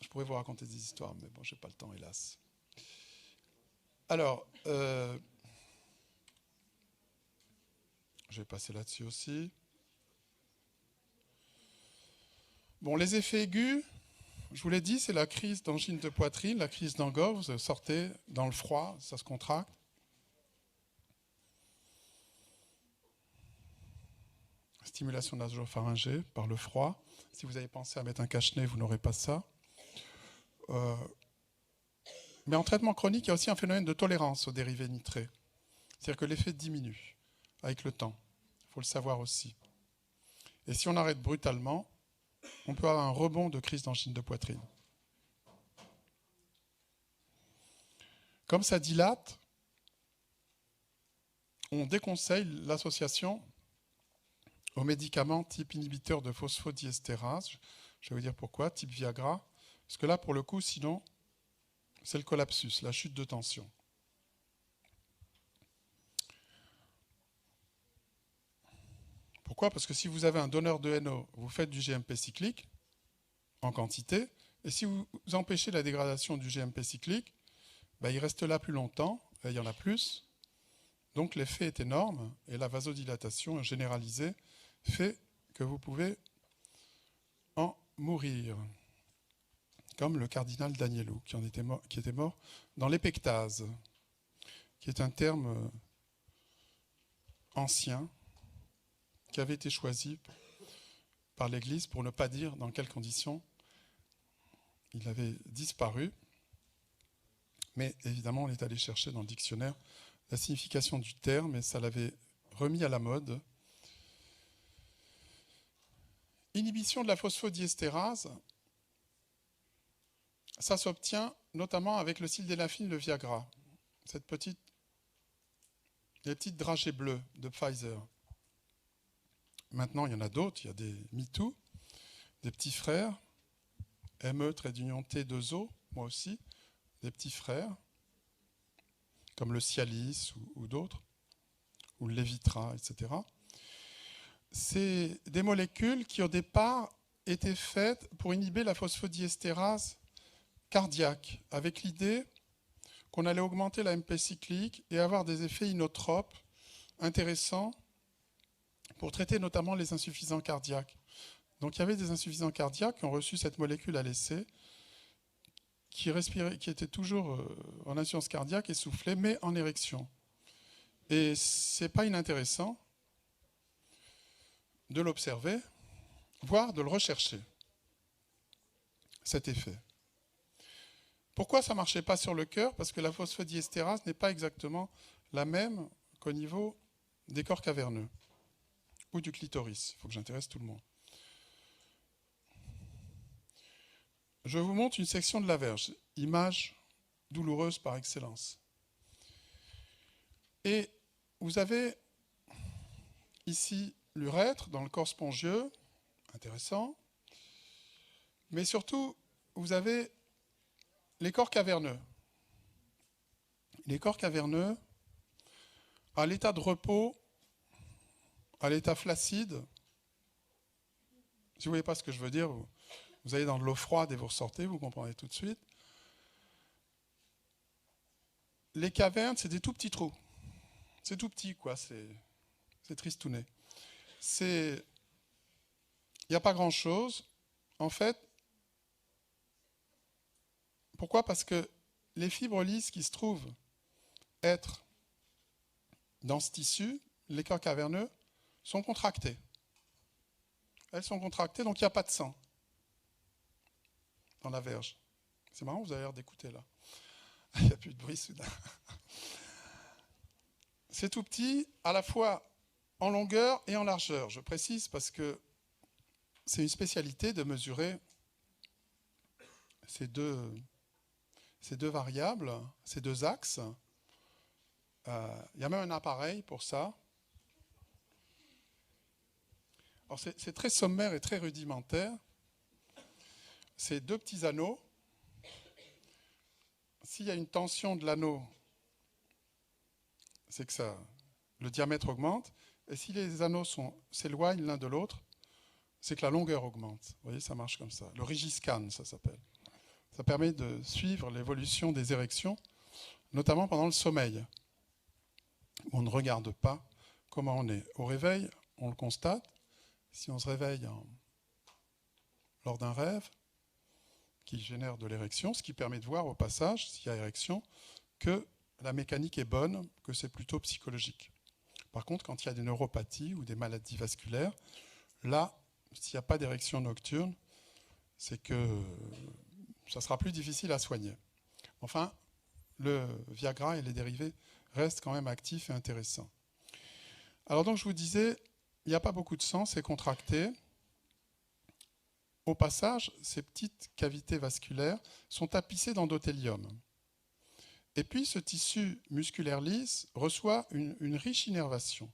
Je pourrais vous raconter des histoires, mais bon, je n'ai pas le temps, hélas. Alors, je vais passer là-dessus aussi. Bon, les effets aigus, je vous l'ai dit, c'est la crise d'angine de poitrine, la crise d'angor. Vous sortez dans le froid, ça se contracte. Stimulation nasopharyngée par le froid. Si vous avez pensé à mettre un cache-nez, vous n'aurez pas ça. Mais en traitement chronique, il y a aussi un phénomène de tolérance aux dérivés nitrés. C'est-à-dire que l'effet diminue avec le temps. Il faut le savoir aussi. Et si on arrête brutalement, on peut avoir un rebond de crise d'angine de poitrine. Comme ça dilate, on déconseille l'association aux médicaments type inhibiteur de phosphodiesterase. Je vais vous dire pourquoi, type Viagra. Parce que là, pour le coup, sinon, c'est le collapsus, la chute de tension. Pourquoi ? Parce que si vous avez un donneur de NO, vous faites du GMP cyclique en quantité, et si vous empêchez la dégradation du GMP cyclique, il reste là plus longtemps, et il y en a plus. Donc l'effet est énorme, et la vasodilatation généralisée fait que vous pouvez en mourir. Comme le cardinal d'Agnello, qui était mort dans l'épectase, qui est un terme ancien, qui avait été choisi par l'Église pour ne pas dire dans quelles conditions il avait disparu. Mais évidemment, on est allé chercher dans le dictionnaire la signification du terme et ça l'avait remis à la mode. Inhibition de la phosphodiesterase, ça s'obtient notamment avec le sildenafil, le Viagra, les petites dragées bleues de Pfizer. Maintenant, il y en a d'autres, il y a des MeToo, des petits frères, ME, trait d'union T2O, moi aussi, des petits frères, comme le Cialis ou d'autres, ou le Levitra, etc. C'est des molécules qui, au départ, étaient faites pour inhiber la phosphodiesterase cardiaque, avec l'idée qu'on allait augmenter la MP cyclique et avoir des effets inotropes intéressants pour traiter notamment les insuffisants cardiaques. Donc il y avait des insuffisants cardiaques qui ont reçu cette molécule à l'essai, qui étaient toujours en insuffisance cardiaque, essoufflés, mais en érection. Et ce n'est pas inintéressant de l'observer, voire de le rechercher, cet effet. Pourquoi ça ne marchait pas sur le cœur? Parce que la phosphodiestérase n'est pas exactement la même qu'au niveau des corps caverneux ou du clitoris. Il faut que j'intéresse tout le monde. Je vous montre une section de la verge, image douloureuse par excellence. Et vous avez ici l'urètre dans le corps spongieux, intéressant, mais surtout, vous avez les corps caverneux. Les corps caverneux, à l'état de repos, à l'état flaccide, si vous ne voyez pas ce que je veux dire, vous allez dans de l'eau froide et vous ressortez, vous comprendrez tout de suite. Les cavernes, c'est des tout petits trous. C'est tout petit, quoi. C'est tristounet. Il n'y a pas grand-chose. En fait, pourquoi? Parce que les fibres lisses qui se trouvent être dans ce tissu, les corps caverneux, sont contractées. Elles sont contractées, donc il n'y a pas de sang dans la verge. C'est marrant, vous avez l'air d'écouter là. Il n'y a plus de bruit soudain. C'est tout petit, à la fois en longueur et en largeur. Je précise parce que c'est une spécialité de mesurer ces deux variables, ces deux axes. Il y a même un appareil pour ça. Alors c'est très sommaire et très rudimentaire. C'est deux petits anneaux. S'il y a une tension de l'anneau, c'est que le diamètre augmente. Et si les anneaux s'éloignent l'un de l'autre, c'est que la longueur augmente. Vous voyez, ça marche comme ça. Le Rigiscan, ça s'appelle. Ça permet de suivre l'évolution des érections, notamment pendant le sommeil. On ne regarde pas comment on est. Au réveil, on le constate. Si on se réveille lors d'un rêve qui génère de l'érection, ce qui permet de voir au passage, s'il y a érection, que la mécanique est bonne, que c'est plutôt psychologique. Par contre, quand il y a des neuropathies ou des maladies vasculaires, là, s'il n'y a pas d'érection nocturne, c'est que ça sera plus difficile à soigner. Enfin, le Viagra et les dérivés restent quand même actifs et intéressants. Alors donc, je vous disais, il n'y a pas beaucoup de sang, c'est contracté. Au passage, ces petites cavités vasculaires sont tapissées d'endothélium. Et puis, ce tissu musculaire lisse reçoit une riche innervation,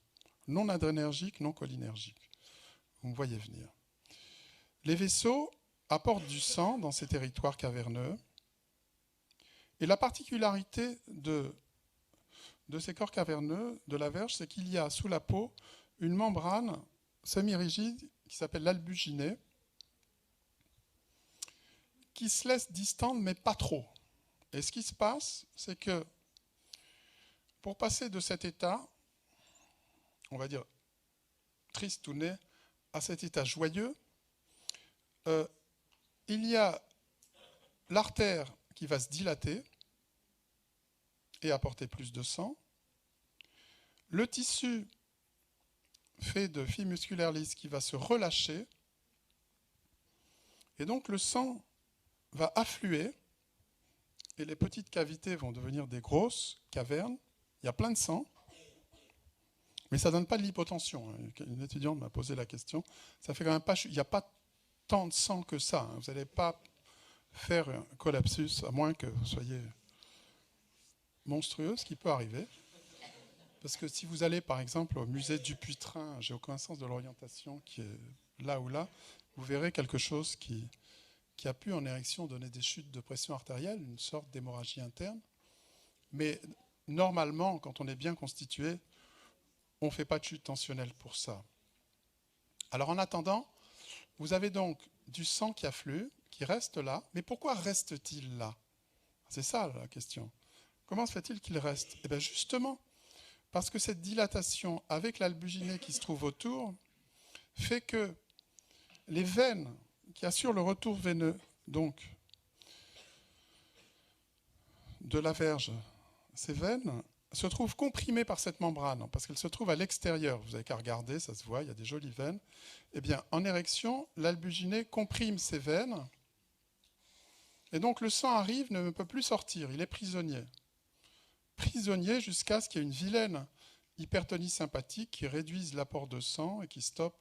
non adrénergique, non cholinergique. Vous me voyez venir. Les vaisseaux apportent du sang dans ces territoires caverneux. Et la particularité de ces corps caverneux, de la verge, c'est qu'il y a sous la peau une membrane semi-rigide qui s'appelle l'albuginée, qui se laisse distendre, mais pas trop. Et ce qui se passe, c'est que pour passer de cet état, on va dire tristounet, à cet état joyeux, il y a l'artère qui va se dilater et apporter plus de sang. Le tissu fait de fibres musculaires lisses qui va se relâcher. Et donc le sang va affluer et les petites cavités vont devenir des grosses cavernes. Il y a plein de sang, mais ça ne donne pas de l'hypotension. Une étudiante m'a posé la question. Ça fait quand même pas. Il n'y a pas tant de sang que ça. Vous n'allez pas faire un collapsus, à moins que vous soyez monstrueux, ce qui peut arriver. Parce que si vous allez, par exemple, au musée Dupuytren, géoconnaissance de l'orientation, qui est là ou là, vous verrez quelque chose qui a pu, en érection, donner des chutes de pression artérielle, une sorte d'hémorragie interne. Mais normalement, quand on est bien constitué, on ne fait pas de chute tensionnelle pour ça. Alors en attendant, vous avez donc du sang qui afflue, qui reste là. Mais pourquoi reste-t-il là? C'est ça la question. Comment se fait-il qu'il reste? Eh bien justement, Parce que cette dilatation avec l'albuginée qui se trouve autour fait que les veines qui assurent le retour veineux, donc de la verge, ces veines se trouvent comprimées par cette membrane, parce qu'elles se trouvent à l'extérieur. Vous n'avez qu'à regarder, ça se voit, il y a des jolies veines. Eh bien, en érection, l'albuginée comprime ces veines, et donc le sang arrive, ne peut plus sortir, il est prisonnier. Prisonnier jusqu'à ce qu'il y ait une vilaine hypertonie sympathique qui réduise l'apport de sang et qui stoppe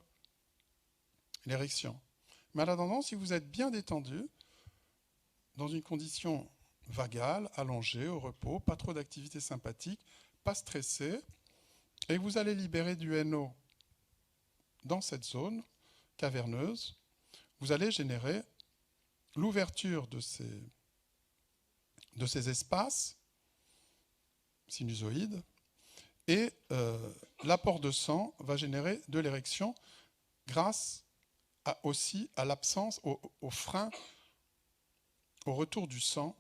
l'érection. Mais en attendant, si vous êtes bien détendu, dans une condition vagale, allongée, au repos, pas trop d'activité sympathique, pas stressé, et vous allez libérer du NO dans cette zone caverneuse, vous allez générer l'ouverture de ces espaces sinusoïdes, et l'apport de sang va générer de l'érection grâce aussi à l'absence, au frein, au retour du sang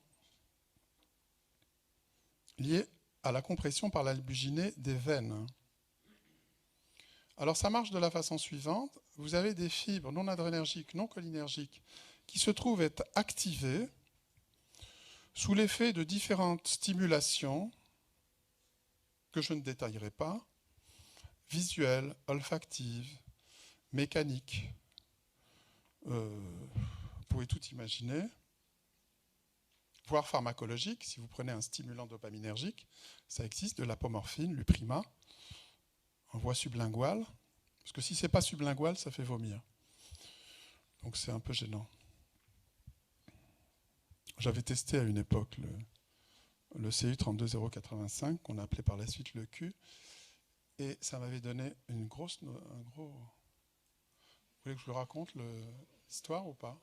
lié à la compression par l'albuginée des veines. Alors ça marche de la façon suivante. Vous avez des fibres non adrénergiques, non cholinergiques qui se trouvent être activées sous l'effet de différentes stimulations que je ne détaillerai pas, visuelles, olfactives, mécaniques. Vous pouvez tout imaginer. Voire pharmacologiques, si vous prenez un stimulant dopaminergique, ça existe, de l'apomorphine, l'uprima, en voie sublinguale, parce que si ce n'est pas sublingual, ça fait vomir. Donc c'est un peu gênant. J'avais testé à une époque le CU 32085, qu'on a appelé par la suite le Q, et ça m'avait donné un gros... Vous voulez que je vous raconte l'histoire ou pas?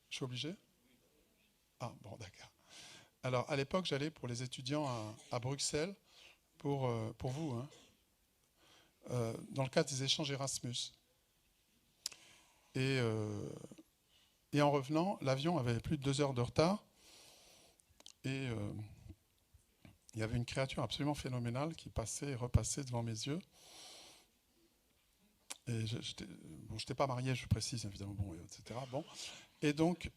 Je suis obligé? Ah, bon, d'accord. Alors, à l'époque, j'allais pour les étudiants à Bruxelles, pour vous, hein, dans le cadre des échanges Erasmus. Et en revenant, l'avion avait plus de 2 heures de retard, et il y avait une créature absolument phénoménale qui passait et repassait devant mes yeux. Et je n'étais pas marié, je précise, évidemment, bon, etc. Bon. Et donc...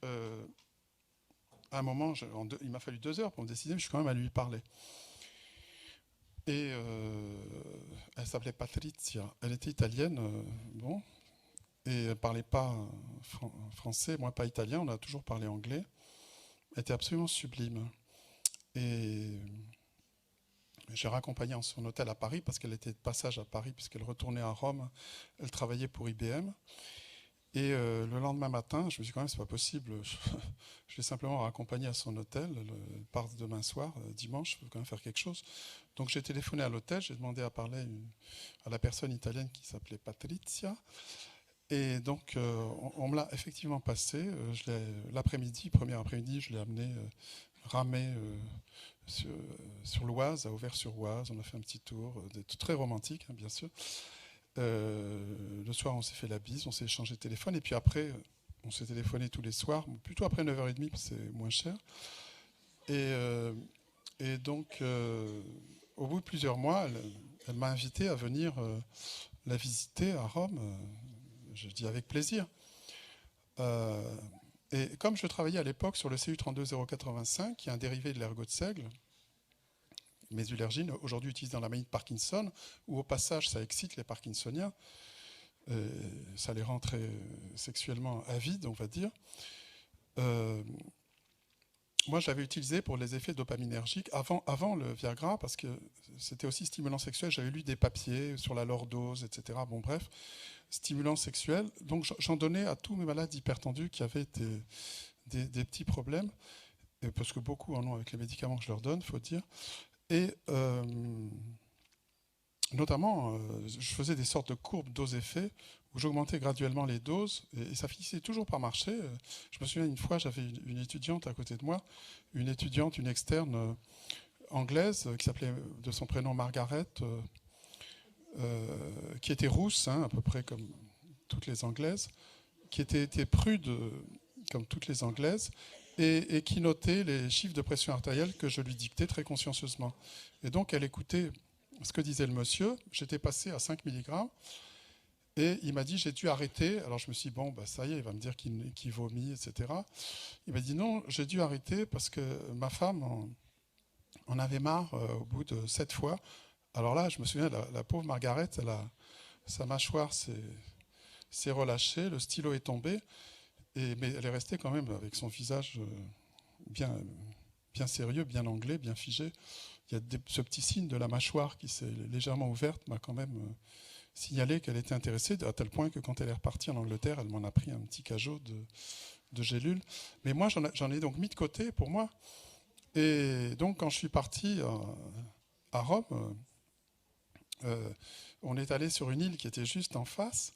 à un moment, il m'a fallu 2 heures pour me décider, mais je suis quand même allé lui parler. Et elle s'appelait Patrizia. Elle était italienne, bon, et elle ne parlait pas français, moi pas italien, on a toujours parlé anglais. Elle était absolument sublime. Et j'ai raccompagné en son hôtel à Paris, parce qu'elle était de passage à Paris, puisqu'elle retournait à Rome. Elle travaillait pour IBM. Et le lendemain matin, je me suis dit quand même, c'est pas possible. Je l'ai simplement raccompagné à son hôtel. Elle part demain soir, dimanche, il faut quand même faire quelque chose. Donc j'ai téléphoné à l'hôtel, j'ai demandé à parler à la personne italienne qui s'appelait Patrizia. Et donc on me l'a effectivement passé. L'après-midi, premier après-midi, je l'ai amené ramer sur l'Oise, à Auvers-sur-Oise. On a fait un petit tour, très romantique, hein, bien sûr. Le soir, on s'est fait la bise, on s'est échangé de téléphone, et puis après, on s'est téléphoné tous les soirs, plutôt après 9h30, parce que c'est moins cher. Et donc, au bout de plusieurs mois, elle m'a invité à venir la visiter à Rome. Je dis avec plaisir. Et comme je travaillais à l'époque sur le CU 32085, qui est un dérivé de l'ergot de seigle, mésulergine, aujourd'hui utilisé dans la maladie de Parkinson, où au passage ça excite les Parkinsoniens, ça les rend très sexuellement avides, on va dire. Moi, j'avais utilisé pour les effets dopaminergiques avant le Viagra, parce que c'était aussi stimulant sexuel. J'avais lu des papiers sur la lordose, etc. Bon, bref, stimulant sexuel. Donc, j'en donnais à tous mes malades hypertendus qui avaient des petits problèmes, parce que beaucoup en ont avec les médicaments que je leur donne, il faut dire. Et notamment, je faisais des sortes de courbes dose-effet où j'augmentais graduellement les doses et ça finissait toujours par marcher. Je me souviens une fois, j'avais une étudiante à côté de moi, une externe anglaise qui s'appelait de son prénom Margaret, qui était rousse, hein, à peu près comme toutes les Anglaises, qui était prude comme toutes les Anglaises, et qui notait les chiffres de pression artérielle que je lui dictais très consciencieusement. Et donc elle écoutait ce que disait le monsieur. J'étais passé à 5 mg et il m'a dit j'ai dû arrêter. Alors je me suis dit, bon, bah, ça y est, il va me dire qu'il vomit, etc. Il m'a dit non, j'ai dû arrêter parce que ma femme en avait marre au bout de 7 fois. Alors là, je me souviens, la pauvre Margaret, sa mâchoire s'est relâchée, le stylo est tombé, mais elle est restée quand même avec son visage bien sérieux, bien anglais, bien figé. Il y a ce petit signe de la mâchoire qui s'est légèrement ouverte, m'a quand même signalé qu'elle était intéressée, à tel point que quand elle est repartie en Angleterre, elle m'en a pris un petit cajot de gélules. Mais moi, j'en ai donc mis de côté pour moi. Et donc, quand je suis parti à Rome, on est allé sur une île qui était juste en face.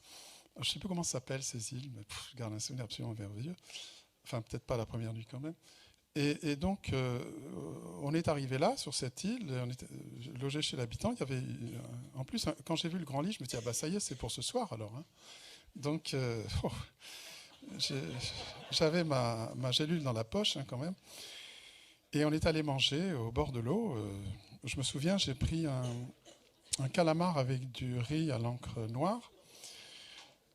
Je ne sais plus comment ça s'appelle ces îles, mais je garde un souvenir absolument merveilleux. Enfin, peut-être pas la première nuit quand même. Et donc, on est arrivé là, sur cette île, on était logé chez l'habitant. Il y avait, en plus, quand j'ai vu le grand lit, je me suis dit, ah bah ça y est, c'est pour ce soir alors. Hein. Donc, j'avais ma gélule dans la poche hein, quand même. Et on est allé manger au bord de l'eau. Je me souviens, j'ai pris un calamar avec du riz à l'encre noire.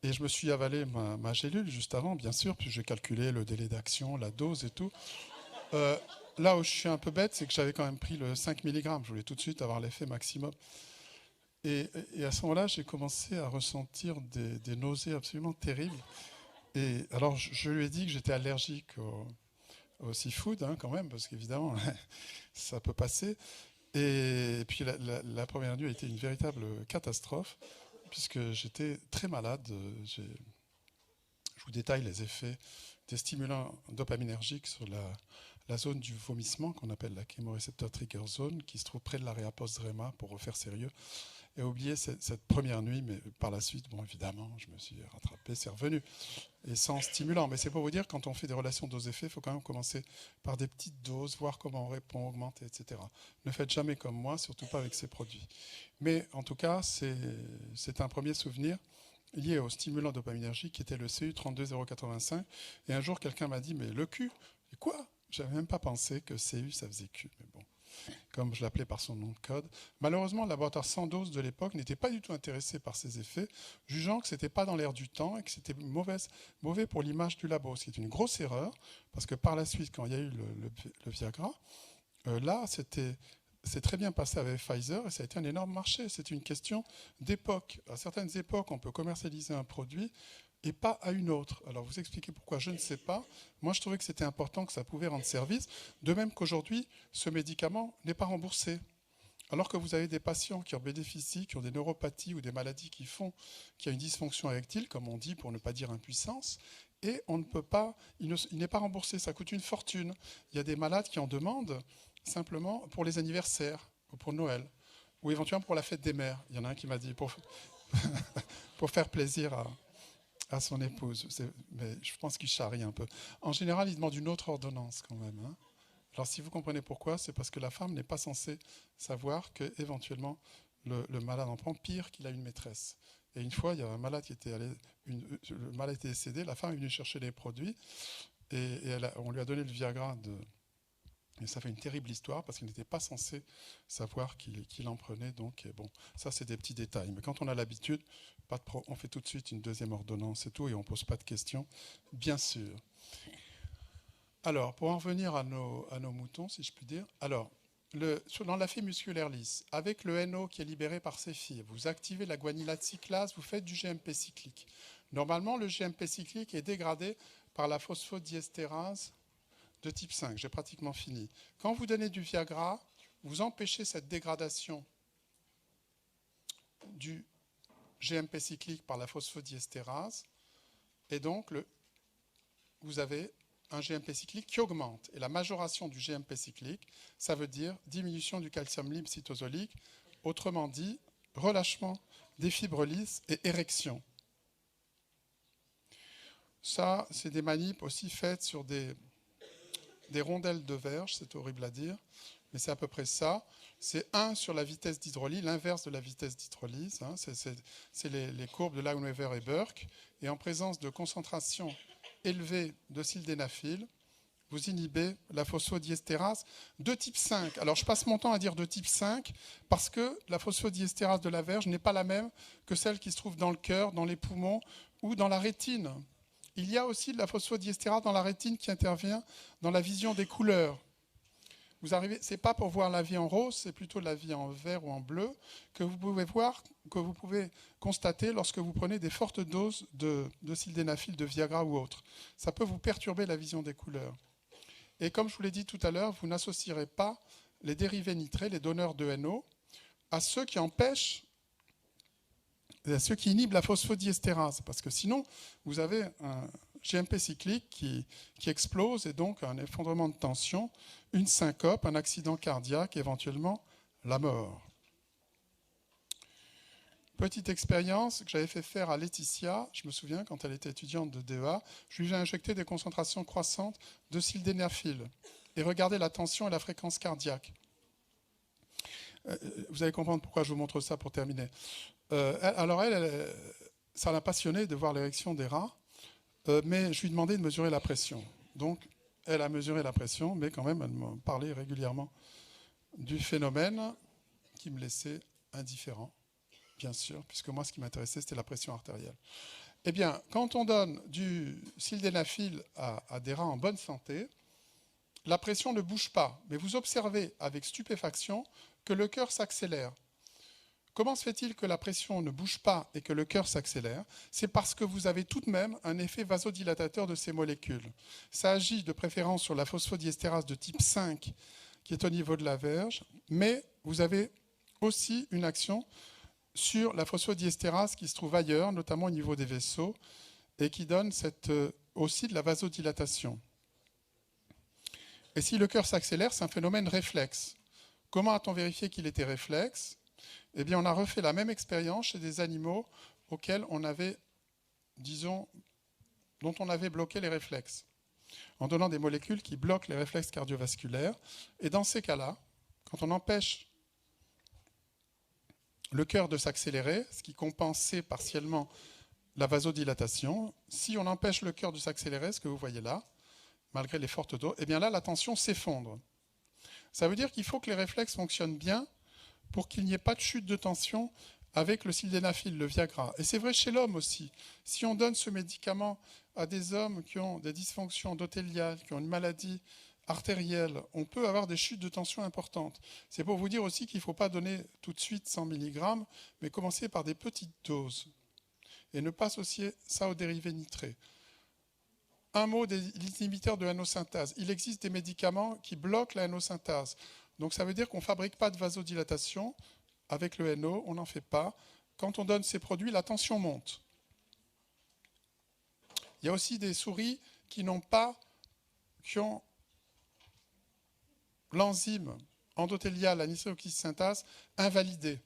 Et je me suis avalé ma gélule juste avant, bien sûr, puis j'ai calculé le délai d'action, la dose et tout. Là où je suis un peu bête, c'est que j'avais quand même pris le 5 mg. Je voulais tout de suite avoir l'effet maximum. Et à ce moment-là, j'ai commencé à ressentir des nausées absolument terribles. Et alors, je lui ai dit que j'étais allergique au seafood, hein, quand même, parce qu'évidemment, ça peut passer. Et puis, la première nuit a été une véritable catastrophe, puisque j'étais très malade. Je vous détaille les effets des stimulants dopaminergiques sur la zone du vomissement qu'on appelle la chémorécepteur trigger zone, qui se trouve près de l'area post-REMA, pour refaire sérieux. Et oublié cette première nuit, mais par la suite, bon, évidemment, je me suis rattrapé, c'est revenu. Et sans stimulant. Mais c'est pour vous dire, quand on fait des relations dose-effet, il faut quand même commencer par des petites doses, voir comment on répond, augmenter, etc. Ne faites jamais comme moi, surtout pas avec ces produits. Mais en tout cas, c'est un premier souvenir lié au stimulant dopaminergique qui était le CU32085. Et un jour, quelqu'un m'a dit, mais le Q, et quoi? J'avais même pas pensé que CU, ça faisait Q. Mais bon, comme je l'appelais par son nom de code. Malheureusement, le laboratoire sans dose de l'époque n'était pas du tout intéressé par ces effets, jugeant que ce n'était pas dans l'air du temps et que c'était mauvais pour l'image du labo, ce qui est une grosse erreur, parce que par la suite, quand il y a eu le Viagra, là, c'est très bien passé avec Pfizer et ça a été un énorme marché. C'est une question d'époque. À certaines époques, on peut commercialiser un produit et pas à une autre. Alors, vous expliquez pourquoi, je ne sais pas. Moi, je trouvais que c'était important, que ça pouvait rendre service. De même qu'aujourd'hui, ce médicament n'est pas remboursé. Alors que vous avez des patients qui en bénéficient, qui ont des neuropathies ou des maladies qui font qu'il y a une dysfonction érectile, comme on dit, pour ne pas dire impuissance, et on ne peut pas, il n'est pas remboursé, ça coûte une fortune. Il y a des malades qui en demandent simplement pour les anniversaires, ou pour Noël, ou éventuellement pour la fête des mères. Il y en a un qui m'a dit pour faire plaisir à son épouse. Mais je pense qu'il charrie un peu. En général, il demande une autre ordonnance quand même. Hein. Alors si vous comprenez pourquoi, c'est parce que la femme n'est pas censée savoir qu'éventuellement le malade en prend pire qu'il a une maîtresse. Et une fois, il y a un malade qui était allé, le malade était décédé, la femme est venue chercher les produits et on lui a donné le Viagra et ça fait une terrible histoire parce qu'il n'était pas censé savoir qu'il en prenait. Donc, bon, ça c'est des petits détails. Mais quand on a l'habitude, on fait tout de suite une deuxième ordonnance et tout, et on ne pose pas de questions, bien sûr. Alors, pour en revenir à nos moutons, si je puis dire, alors, dans la fibre musculaire lisse, avec le NO qui est libéré par ces fibres, vous activez la guanylate cyclase, vous faites du GMP cyclique. Normalement, le GMP cyclique est dégradé par la phosphodiesterase de type 5. J'ai pratiquement fini. Quand vous donnez du Viagra, vous empêchez cette dégradation du GMP cyclique par la phosphodiesterase, et donc vous avez un GMP cyclique qui augmente. Et la majoration du GMP cyclique, ça veut dire diminution du calcium libre cytosolique, autrement dit, relâchement des fibres lisses et érection. Ça, c'est des manips aussi faites sur des rondelles de verge, c'est horrible à dire, mais c'est à peu près ça. C'est 1 sur la vitesse d'hydrolyse, l'inverse de la vitesse d'hydrolyse. Hein, c'est les courbes de Lineweaver et Burke. Et en présence de concentration élevée de sildenafil, vous inhibez la phosphodiesterase de type 5. Alors, je passe mon temps à dire de type 5 parce que la phosphodiesterase de la verge n'est pas la même que celle qui se trouve dans le cœur, dans les poumons ou dans la rétine. Il y a aussi de la phosphodiesterase dans la rétine qui intervient dans la vision des couleurs. Ce n'est pas pour voir la vie en rose, c'est plutôt la vie en vert ou en bleu que vous pouvez voir, que vous pouvez constater lorsque vous prenez des fortes doses de sildenafil, de Viagra ou autre. Ça peut vous perturber la vision des couleurs. Et comme je vous l'ai dit tout à l'heure, vous n'associerez pas les dérivés nitrés, les donneurs de NO, à ceux qui empêchent, à ceux qui inhibent la phosphodiesterase. Parce que sinon, vous avez un GMP cyclique qui explose et donc un effondrement de tension, une syncope, un accident cardiaque, éventuellement la mort. Petite expérience que j'avais fait faire à Laetitia, je me souviens, quand elle était étudiante de DEA, je lui ai injecté des concentrations croissantes de sildenafil et regardé la tension et la fréquence cardiaque. Vous allez comprendre pourquoi je vous montre ça pour terminer. Alors ça l'a passionnée de voir l'érection des rats, mais je lui ai demandé de mesurer la pression. Donc, elle a mesuré la pression, mais quand même, elle m'a parlé régulièrement du phénomène qui me laissait indifférent, bien sûr, puisque moi, ce qui m'intéressait, c'était la pression artérielle. Eh bien, quand on donne du sildenafil à des rats en bonne santé, la pression ne bouge pas, mais vous observez avec stupéfaction que le cœur s'accélère. Comment se fait-il que la pression ne bouge pas et que le cœur s'accélère? C'est parce que vous avez tout de même un effet vasodilatateur de ces molécules. Ça agit de préférence sur la phosphodiesterase de type 5 qui est au niveau de la verge, mais vous avez aussi une action sur la phosphodiesterase qui se trouve ailleurs, notamment au niveau des vaisseaux, et qui donne aussi de la vasodilatation. Et si le cœur s'accélère, c'est un phénomène réflexe. Comment a-t-on vérifié qu'il était réflexe? Eh bien, on a refait la même expérience chez des animaux auxquels on avait, dont on avait bloqué les réflexes, en donnant des molécules qui bloquent les réflexes cardiovasculaires. Et dans ces cas-là, quand on empêche le cœur de s'accélérer, ce qui compensait partiellement la vasodilatation, si on empêche le cœur de s'accélérer, ce que vous voyez là, malgré les fortes doses, eh bien là, la tension s'effondre. Ça veut dire qu'il faut que les réflexes fonctionnent bien pour qu'il n'y ait pas de chute de tension avec le sildenafil, le Viagra. Et c'est vrai chez l'homme aussi. Si on donne ce médicament à des hommes qui ont des dysfonctions endothéliales, qui ont une maladie artérielle, on peut avoir des chutes de tension importantes. C'est pour vous dire aussi qu'il ne faut pas donner tout de suite 100 mg, mais commencer par des petites doses et ne pas associer ça aux dérivés nitrés. Un mot des inhibiteurs de NO-synthase. Il existe des médicaments qui bloquent la NO-synthase. Donc ça veut dire qu'on ne fabrique pas de vasodilatation avec le NO, on n'en fait pas. Quand on donne ces produits, la tension monte. Il y a aussi des souris qui ont l'enzyme endothéliale, la nitroxysynthase, invalidée.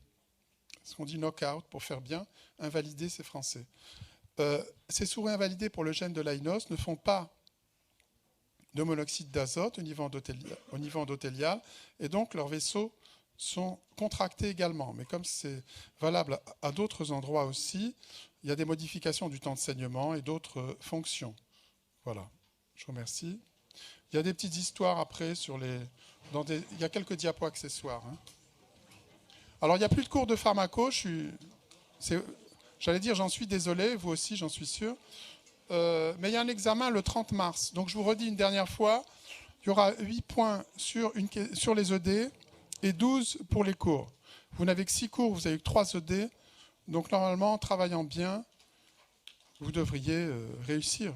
Ce qu'on dit knockout pour faire bien, invalidé c'est français. Ces souris invalidées pour le gène de l'AINOS ne font pas de monoxyde d'azote au niveau endothélial, et donc leurs vaisseaux sont contractés également. Mais comme c'est valable à d'autres endroits aussi, il y a des modifications du temps de saignement et d'autres fonctions. Voilà, je vous remercie. Il y a des petites histoires après il y a quelques diapos accessoires. Alors, il n'y a plus de cours de pharmaco, j'allais dire j'en suis désolé, vous aussi j'en suis sûr. Mais il y a un examen le 30 mars. Donc je vous redis une dernière fois, il y aura 8 points sur les ED et 12 pour les cours. Vous n'avez que 6 cours, vous avez que 3 ED. Donc normalement, en travaillant bien, vous devriez réussir.